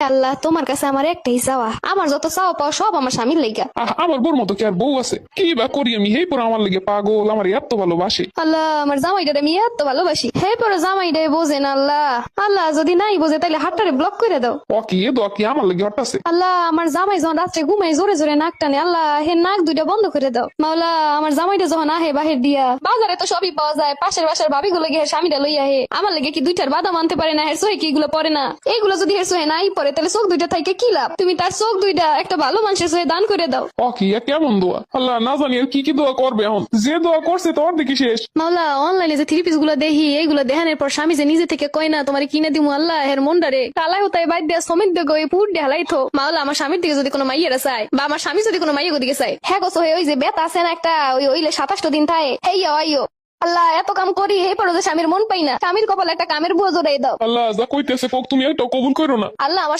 আল্লাহ তোমার কাছে আমার একটাই চাওয়া, আমার যত চাওয়া পাওয়া সব আমার স্বামীর লেগা। আমার বোর মতো কি আর বউ আছে? কি বা করি আমি? হেই পরে আমার লেগে পাগল, আমার এত ভালোবাসে। আল্লাহ আমার জামাইটারে আমি এত ভালোবাসি, হে পরে জামাইটাই বোঝে না। আল্লাহ আল্লাহ যদি নাই বোঝে তাহলে হাতটারে ব্লক করে দাও। কি এ দোয়া কি আমার লেগে হটাছে? আল্লাহ আমার জামাই যখন রাত্রে ঘুমাই জোরে জোরে নাক টানে, আল্লাহ হে নাক দুইটা বন্ধ করে দাও। মাওলা আমার জামাইটা যখন আহে বাহির দিয়া, বাজারে তো সবই পাওয়া যায়, পাশের বাসার ভাবি গুলো গিয়ে স্বামীটা লইয়া হে, আমার লেগে কি দুইটার বাদাম আনতে পারে না? হের সোহে কি এগুলো পরে না? এইগুলো যদি হের সোহে নাই পরে তাহলে চোখ দুইটা থাইকে কি লাভ? তুমি তার চোখ দুইটা একটা ভালো মানুষের সোহে দান করে দাও। কি এ কেমন দোয়া? আল্লাহ না জানি আর কি কি দোয়া করবে এখন। যে দোয়া করছে তো অর্ধেকই শেষ। মাওলা অনলাইনে যে থ্রি পিস গুলো দেখি, এইগুলো দেখানোর পর স্বামী যে নিজে থেকে কয় না তোমার কিনে দিমু, আল্লাহ হের মন্ডারে তালাই হতাই বাইর দিয়া সমিত দেখো এই পুর ঢালাই থো। মাওলা আমার স্বামীর দিকে যদি কোনো মাইয়েরা চায়, বা আমার স্বামী যদি কোনো মাইয়ের দিকে চায়, হ্যাঁ গোসো ওই যে বেত আছে না একটা, ওইলে 27টা দিন থাকে হেইয়া আইও। আল্লাহ এত কাম করি হে পড়ো যে স্বামীর মন পাই না, স্বামীর কপালে একটা কামের বুয়া জোড়াই দাও। আল্লাহ যা কইতেছে কোক, তুমি একটা কবুল করো না। আল্লাহ আমার